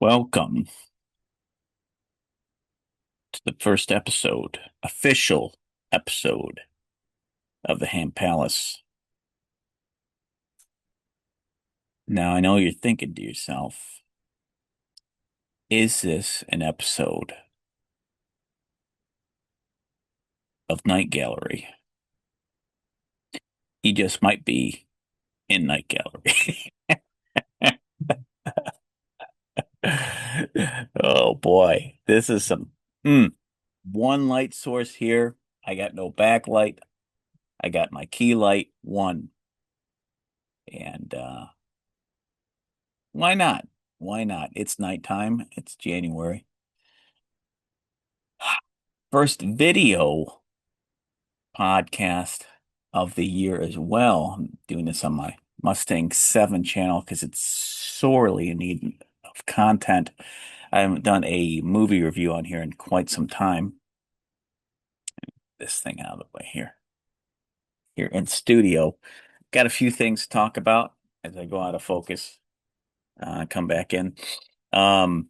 Welcome to the first official episode of the Ham Palace. Now, I know you're thinking to yourself, is this an episode of Night Gallery? He just might be in Night Gallery. Oh boy, this is some one light source here. I got no backlight. I got my key light one. And why not? Why not? It's nighttime. It's January. First video podcast of the year as well. I'm doing this on my Mustang 7 channel because it's sorely in need of content. I haven't done a movie review on here in quite some time. This thing out of the way here. Here in studio. Got a few things to talk about as I go out of focus. Come back in. Um,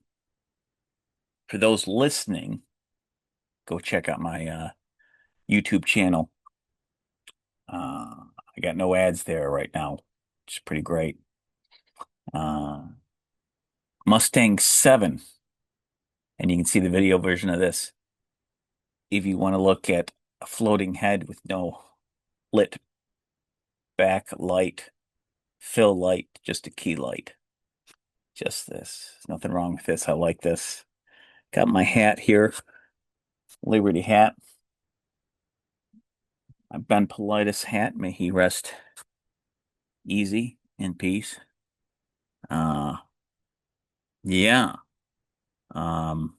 for those listening, go check out my YouTube channel. I got no ads there right now, which is pretty great. Uh, Mustang 7, and you can see the video version of this. If you want to look at a floating head with no lit backlight, fill light, just a key light. Just this. There's nothing wrong with this. I like this. Got my hat here, Liberty hat. My Ben Politis hat. May he rest easy in peace. Uh, yeah. Um,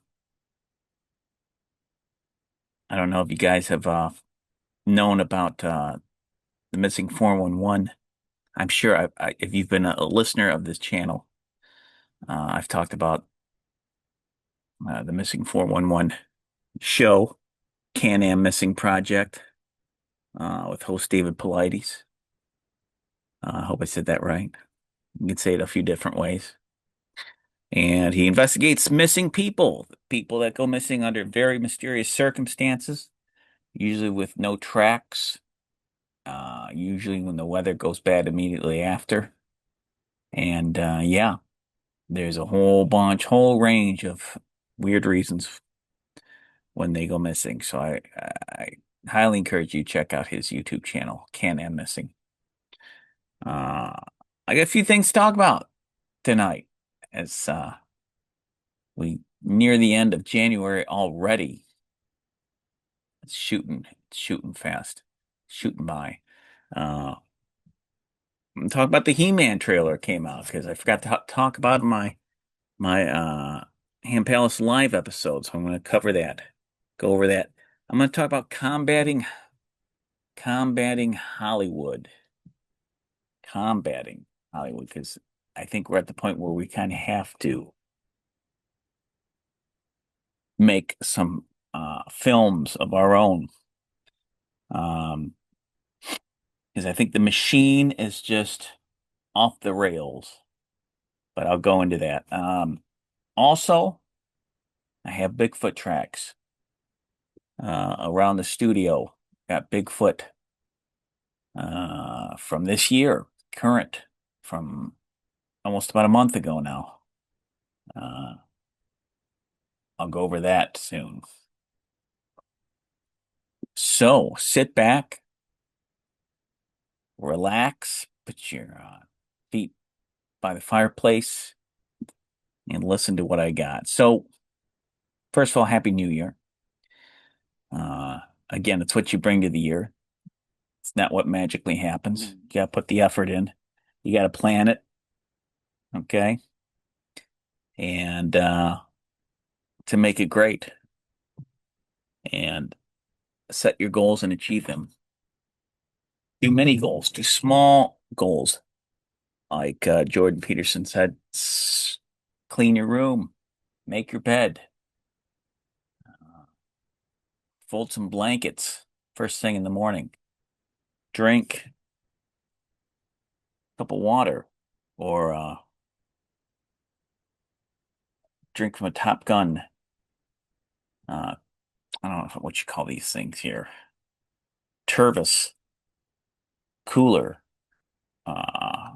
I don't know if you guys have known about the missing 411. I'm sure if you've been a listener of this channel, I've talked about the missing 411 show, Can-Am Missing Project, with host David Paulides. I hope I said that right. You can say it a few different ways. And he investigates missing people that go missing under very mysterious circumstances, usually with no tracks, usually when the weather goes bad immediately after. And yeah, there's a whole range of weird reasons when they go missing. So I highly encourage you to check out his YouTube channel, Can-Am Missing. Uh, I got a few things to talk about tonight as we near the end of January already. It's shooting fast, shooting by. I'm talking about the He-Man trailer came out because I forgot to talk about my Ham Palace Live episode, so I'm going to cover that, go over that. I'm going to talk about combating Hollywood, combating Hollywood, because I think we're at the point where we kind of have to make some films of our own. Um, because I think the machine is just off the rails, but I'll go into that. Also, I have Bigfoot tracks around the studio. Got Bigfoot from this year, current, from almost about a month ago now. Uh, I'll go over that soon. So sit back, relax, put your feet by the fireplace, and listen to what I got. So, first of all, Happy New Year. Uh, Again, it's what you bring to the year. It's not what magically happens. You got to put the effort in. You got to plan it. Okay. And to make it great and set your goals and achieve them. Do many goals, do small goals. Like Jordan Peterson said, clean your room, make your bed, fold some blankets first thing in the morning, drink a cup of water or drink from a Top Gun. Uh, I don't know what you call these things here. Tervis cooler uh,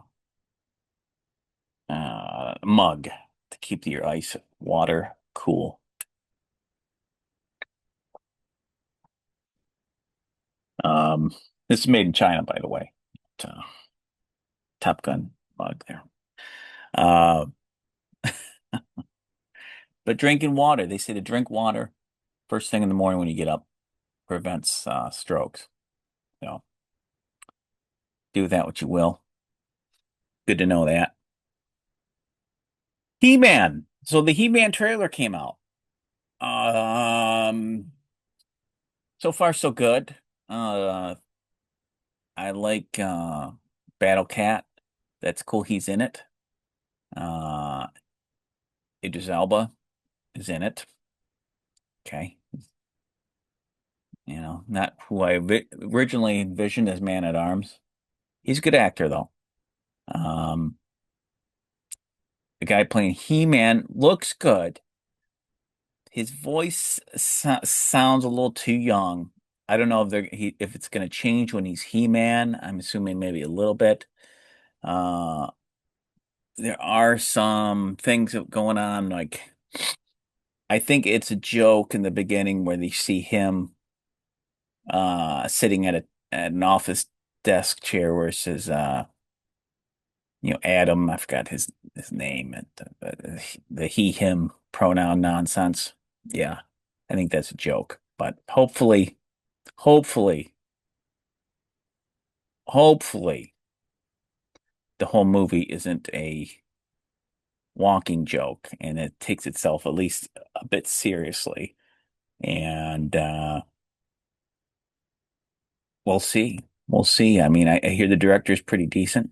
mug to keep your ice water cool. Um, this is made in China, by the way. Uh, Top Gun mug there. Uh, but drinking water, they say to drink water first thing in the morning when you get up prevents strokes. So do with that what you will. Good to know that. He-Man. So the He-Man trailer came out. Um, so far so good. Uh, I like Battle Cat. That's cool. He's in it. Uh, Idris Elba is in it. Okay. Not who I originally envisioned as Man at Arms. He's a good actor though. Um, the guy playing He-Man looks good. His voice sounds a little too young. I don't know if it's going to change when he's He-Man. I'm assuming maybe a little bit. Uh, there are some things going on, like I think it's a joke in the beginning where they see him sitting at an office desk chair where it says Adam, I forgot his name, and the he him pronoun nonsense. Yeah, I think that's a joke, but hopefully, hopefully, the whole movie isn't a walking joke and it takes itself at least a bit seriously. And we'll see. We'll see. I mean, I hear the director's pretty decent.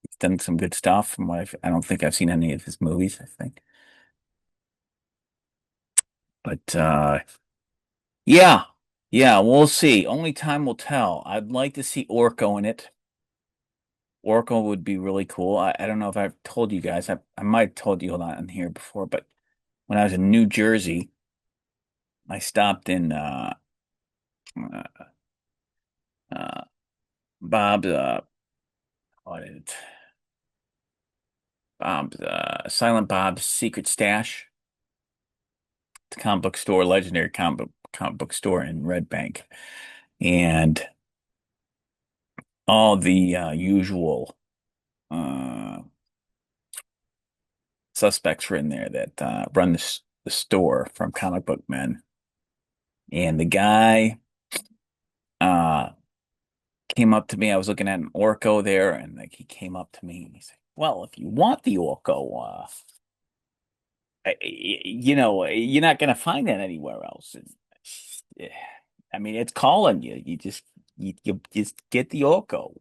He's done some good stuff from I don't think I've seen any of his movies, I think. But yeah, yeah, we'll see. Only time will tell. I'd like to see Orko in it. Orko would be really cool. I don't know if I've told you guys. I might have told you on here before, but when I was in New Jersey, I stopped in uh, uh, Bob's what is it? Bob's Silent Bob's Secret Stash, the comic book store, legendary comic book store in Red Bank, and all the usual uh, suspects were in there that run the store from Comic Book Men. And the guy uh, came up to me. I was looking at an Orko there, and like he came up to me and he said, "Well, if you want the Orko, you're not going to find that anywhere else." Yeah, I mean, it's calling you. You just get the Orko,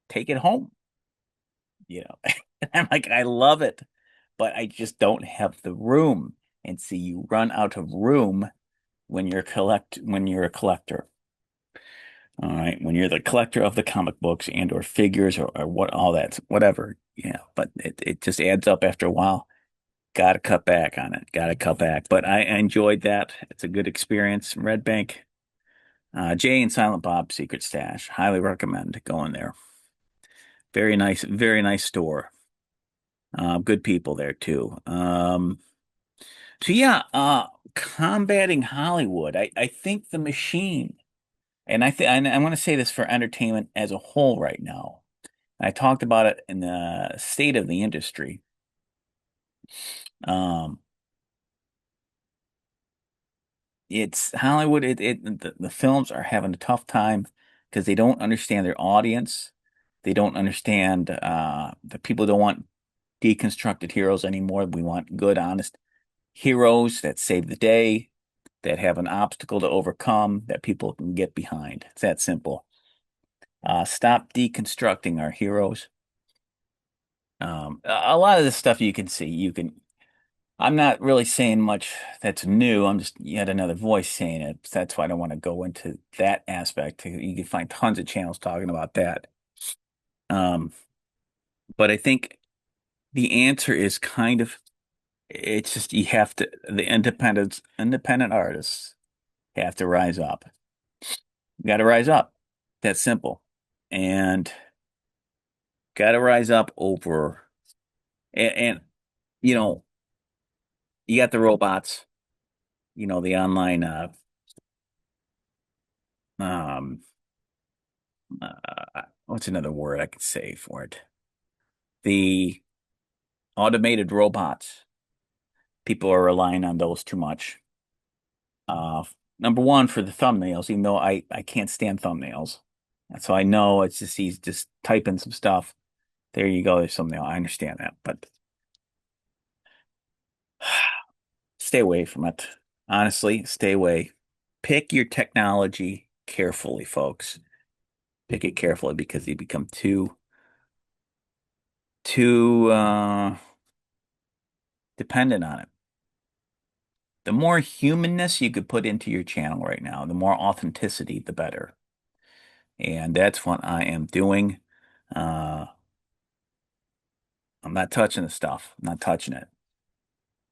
take it home. you know. And I'm like, I love it, but I just don't have the room. And see, you run out of room when you're a collector. All right. When you're the collector of the comic books and or figures or what all that, whatever. Yeah. But it just adds up after a while. Gotta cut back on it. Gotta cut back. But I enjoyed that. It's a good experience. Red Bank. Jay and Silent Bob Secret Stash. Highly recommend going there. Very nice store. Good people there too. So yeah, combating Hollywood. I think the machine, and I want to say this for entertainment as a whole right now. I talked about it in the state of the industry. Um, it's Hollywood. The films are having a tough time because they don't understand their audience. They don't understand the people don't want deconstructed heroes anymore. We want good, honest heroes that save the day, that have an obstacle to overcome, that people can get behind. It's that simple. Stop deconstructing our heroes. A lot of this stuff you can see. I'm not really saying much that's new. I'm just yet another voice saying it. That's why I don't want to go into that aspect. You can find tons of channels talking about that. Um, but I think the answer is kind of It's just you have to the independent artists have to rise up. You got to rise up. That's simple. And got to rise up over and you know, you got the robots, the online um what's another word I could say for it? The automated robots. People are relying on those too much. Uh, Number one for the thumbnails, even though I can't stand thumbnails. And so I know it's just he's just typing some stuff. There you go, there's thumbnail. I understand that, but stay away from it. Honestly, stay away. Pick your technology carefully, folks. Pick it carefully because you become too dependent on it. The more humanness you could put into your channel right now, the more authenticity, the better. And that's what I am doing. Uh, I'm not touching the stuff. I'm not touching it.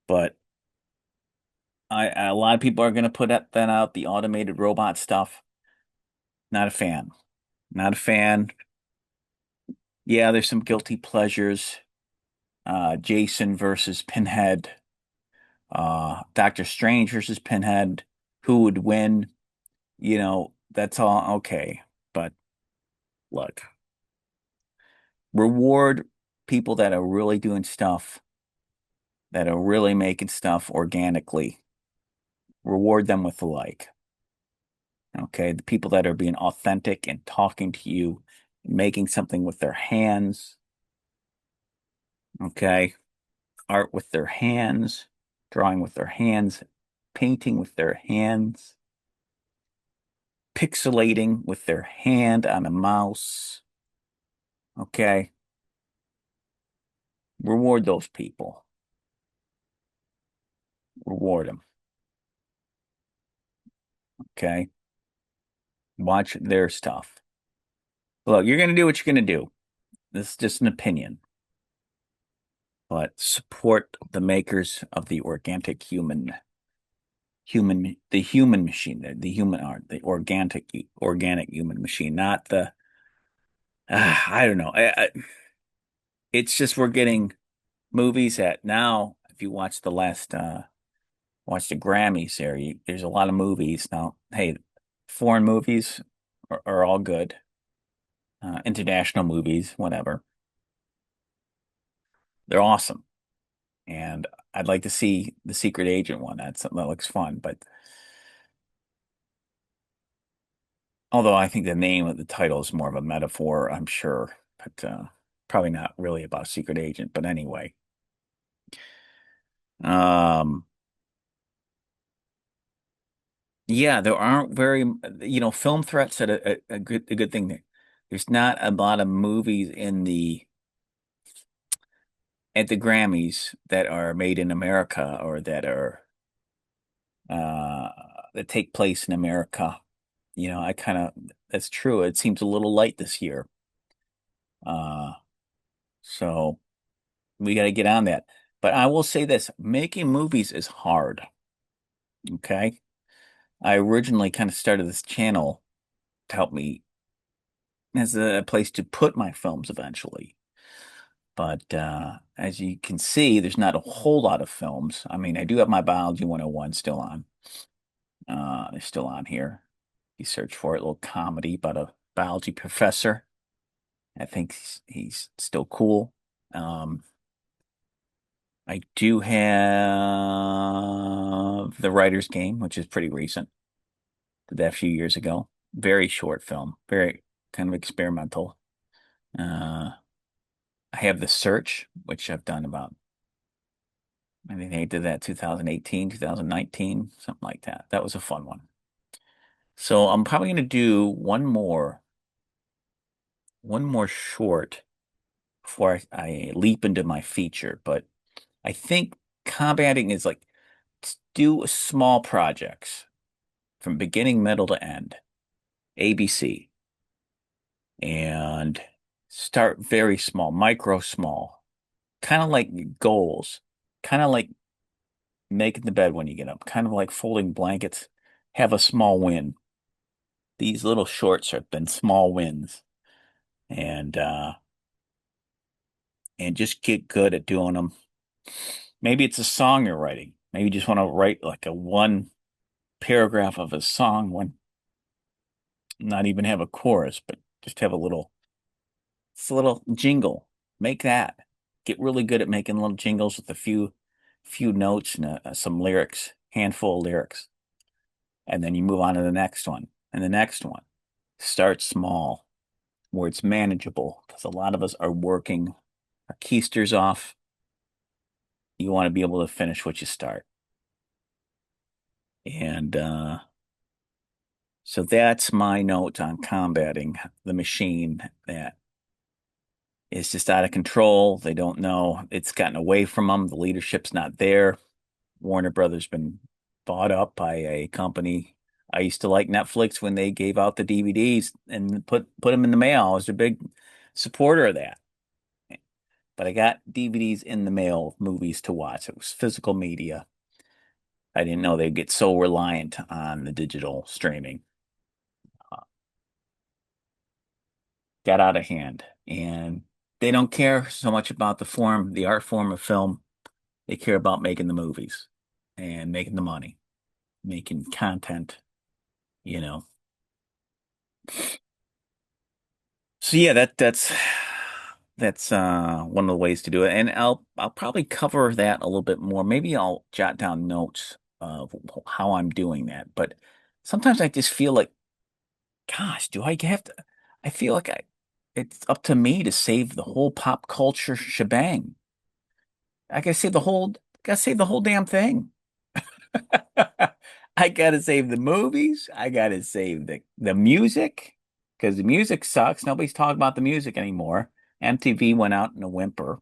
But a lot of people are going to put that out, the automated robot stuff. Not a fan. Not a fan. Yeah, there's some guilty pleasures. Jason versus Pinhead. Doctor Strange versus Pinhead. Who would win? That's all okay. But look, reward people that are really doing stuff, that are really making stuff organically. Reward them with the like. Okay. The people that are being authentic and talking to you, making something with their hands. Okay. Art with their hands, drawing with their hands, painting with their hands, pixelating with their hand on a mouse. Okay. Reward those people. Reward them. Okay. Watch their stuff. Look, you're going to do what you're going to do. This is just an opinion, but support the makers of the organic the human machine, the human art, the organic human machine, not the, I don't know. It's just we're getting movies that now, if you watch watch the Grammys there, there's a lot of movies now. Hey, foreign movies are all good. International movies, whatever. They're awesome. And I'd like to see the Secret Agent one. That's something that looks fun. But although I think the name of the title is more of a metaphor, I'm sure. But probably not really about Secret Agent. But anyway. Um, yeah, there aren't film threats at a good thing there. There's not a lot of movies at the Grammys that are made in America or uh that take place in America. That's true. It seems a little light this year. Uh so we got to get on that. But I will say this, making movies is hard, okay? I originally kind of started this channel to help me as a place to put my films eventually. But as you can see, there's not a whole lot of films. I mean, I do have my Biology 101 still on. It's still on here. You search for it, a little comedy about a biology professor. I think he's still cool. Um, I do have The Writer's Game, which is pretty recent. Did that a few years ago. Very short film, very kind of experimental. Uh, I have The Search, which I've done about, I think they did that 2018, 2019, something like that. That was a fun one. So I'm probably going to do one more short before I leap into my feature. But I think combating is like do small projects from beginning, middle to end, ABC, and start very small, micro small, kind of like goals, kind of like making the bed when you get up, kind of like folding blankets. Have a small win. These little shorts have been small wins, and just get good at doing them. Maybe it's a song you're writing. Maybe you just want to write like a one paragraph of a song, one, not even have a chorus, but just have it's a little jingle. Make that. Get really good at making little jingles with a few notes and some lyrics, handful of lyrics. And then you move on to the next one and the next one. Start small where it's manageable because a lot of us are working our keisters off. You want to be able to finish what you start. And so that's my note on combating the machine that is just out of control. They don't know. It's gotten away from them. The leadership's not there. Warner Brothers been bought up by a company. I used to like Netflix when they gave out the DVDs and put them in the mail. I was a big supporter of that. But I got DVDs in the mail, movies to watch. It was physical media. I didn't know they'd get so reliant on the digital streaming. Uh, got out of hand. And they don't care so much about the art form of film. They care about making the movies and making the money, making content, you know. So yeah, that's one of the ways to do it. And I'll probably cover that a little bit more. Maybe I'll jot down notes of how I'm doing that. But sometimes I just feel like, gosh, do I have to I feel like it's up to me to save the whole pop culture shebang. I gotta save the whole damn thing. I gotta save the movies. I gotta save the music because the music sucks. Nobody's talking about the music anymore. MTV went out in a whimper.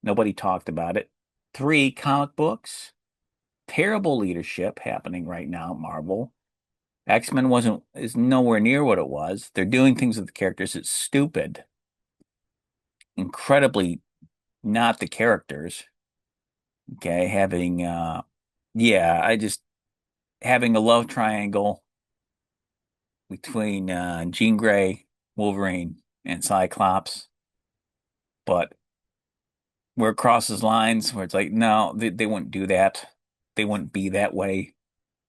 Nobody talked about it. Three, comic books. Terrible leadership happening right now at Marvel. X-Men wasn't is nowhere near what it was. They're doing things with the characters that's stupid. Incredibly not the characters. Okay, having yeah, I just having a love triangle between Jean Grey, Wolverine, and Cyclops, but where it crosses lines where it's like, no, they wouldn't do that. They wouldn't be that way.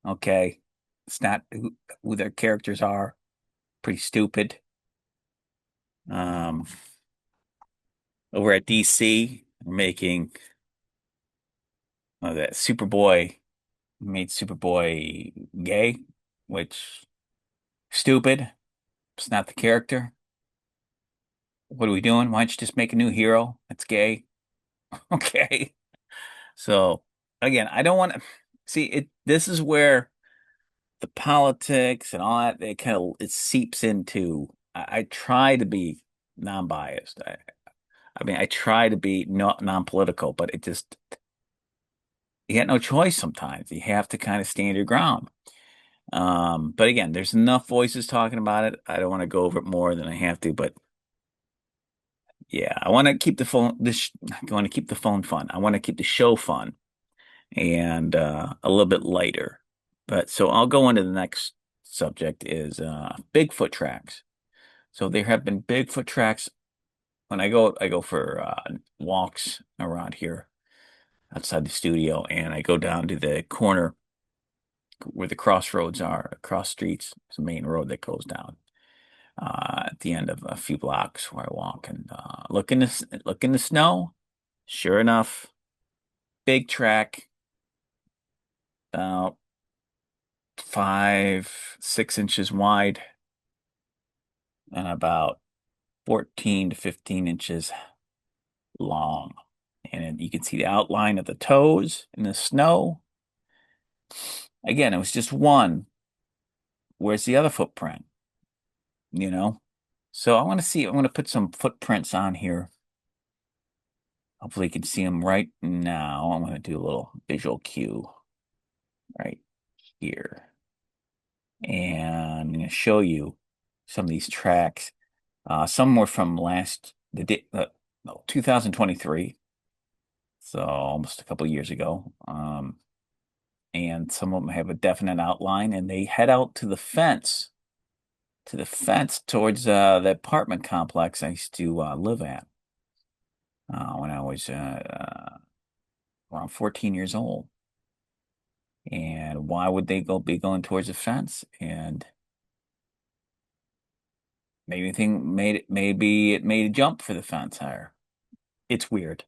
Okay. It's not who their characters are. Pretty stupid. Um, over at DC, we're making that Superboy made Superboy gay, which stupid. It's not the character. What are we doing? Why don't you just make a new hero that's gay? Okay. So again, I don't want to see it. This is where the politics and all that it kind of it seeps into. I try to be non-biased. I mean, I try to be not non-political, but it just you got no choice sometimes. You have to kind of stand your ground. But again, there's enough voices talking about it. I don't want to go over it more than I have to, but yeah, I want to keep the phone this I want to keep the phone fun. I want to keep the show fun and a little bit lighter. But so I'll go into the next subject is Bigfoot tracks. So there have been Bigfoot tracks when I go for walks around here outside the studio, and I go down to the corner where the crossroads are, across streets. It's a main road that goes down at the end of a few blocks where I walk and look in the snow. Sure enough, big track, about 5, 6 inches wide and about 14 to 15 inches long. And you can see the outline of the toes in the snow. Again, it was just one. Where's the other footprint? You know? So I want to put some footprints on here. Hopefully you can see them right now. I'm going to do a little visual cue right here. And I'm going to show you some of these tracks. Some were from no, 2023. So almost a couple of years ago. and some of them have a definite outline, and they head out to the fence towards the apartment complex I used to live at when I was around 14 years old. And why would they be going towards the fence? And maybe it made a jump for the fence higher. It's weird.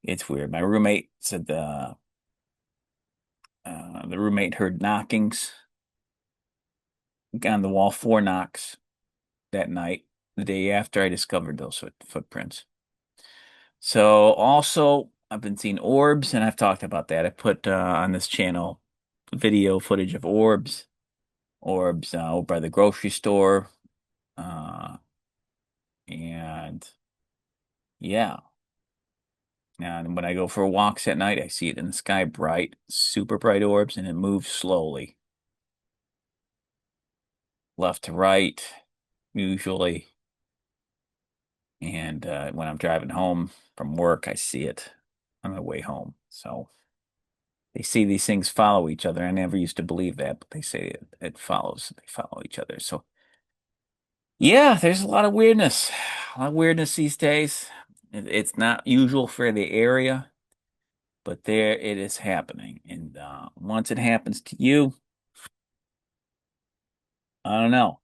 It's weird. My roommate said the roommate heard knockings on the wall, four knocks that night, the day after I discovered those footprints. So also, I've been seeing orbs, and I've talked about that. I put on this channel video footage of orbs over by the grocery store, uh, and yeah. And when I go for walks at night, I see it in the sky, bright, super bright orbs, and it moves slowly, left to right, usually. And when I'm driving home from work, I see it on my way home. So they see these things follow each other. I never used to believe that, but they say it follows. They follow each other. So yeah, there's a lot of weirdness. A lot of weirdness these days. It's not usual for the area, but there it is happening. And once it happens to you, I don't know.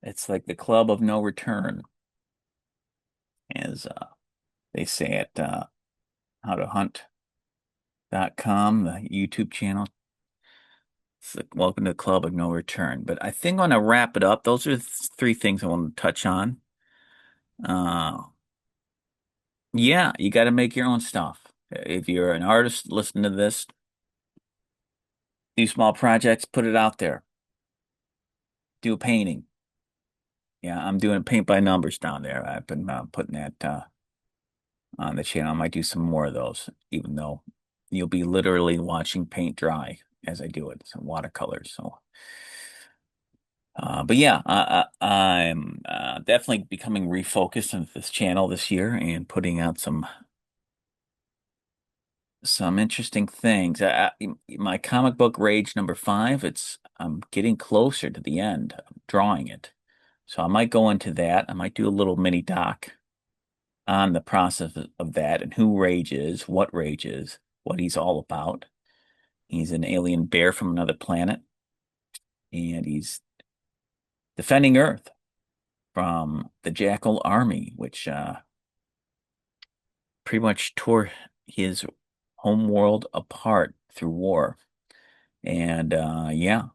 It's like the club of no return, as they say at howtohunt.com, the YouTube channel. It's like, welcome to the club of no return. But I think I'm gonna wrap it up. Those are three things I want to touch on. Uh, yeah, you got to make your own stuff. If you're an artist, listen to this. Do small projects, put it out there. Do a painting. Yeah, I'm doing paint by numbers down there. I've been putting that on the channel. I might do some more of those, even though you'll be literally watching paint dry as I do it. Some watercolors. So, but yeah, I'm definitely becoming refocused on this channel this year and putting out some interesting things. My comic book Rage number 5, I'm getting closer to the end of drawing it. So I might go into that. I might do a little mini doc on the process of that and who Rage is, what he's all about. He's an alien bear from another planet, and he's defending Earth from the Jackal Army, which pretty much tore his home world apart through war. And yeah,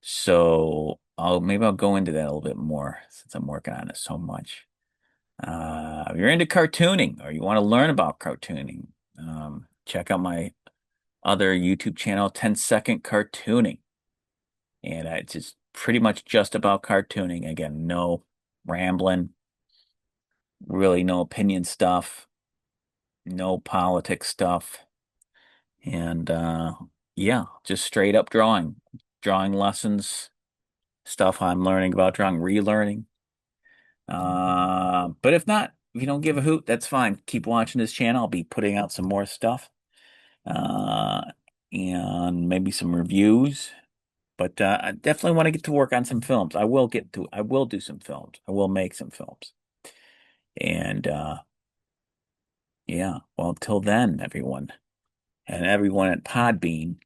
so maybe I'll go into that a little bit more since I'm working on it so much. If you're into cartooning or you want to learn about cartooning, check out my other YouTube channel, 10-second cartooning. And it's just pretty much just about cartooning. Again, no rambling, really no opinion stuff, no politics stuff. And yeah, just straight up drawing lessons, stuff I'm learning about drawing, relearning. But if you don't give a hoot, that's fine. Keep watching this channel. I'll be putting out some more stuff. Uh, and maybe some reviews. But I definitely want to get to work on some films. I will do some films. I will make some films. And yeah, well, till then, everyone. And everyone at Podbean,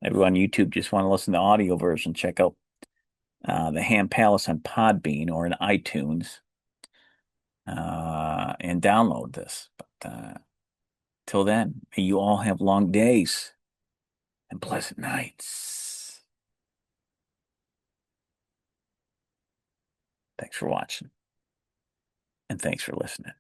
everyone on YouTube just want to listen to the audio version, check out the Ham Palace on Podbean or in iTunes and download this. But till then, may you all have long days and pleasant nights. Thanks for watching, and thanks for listening.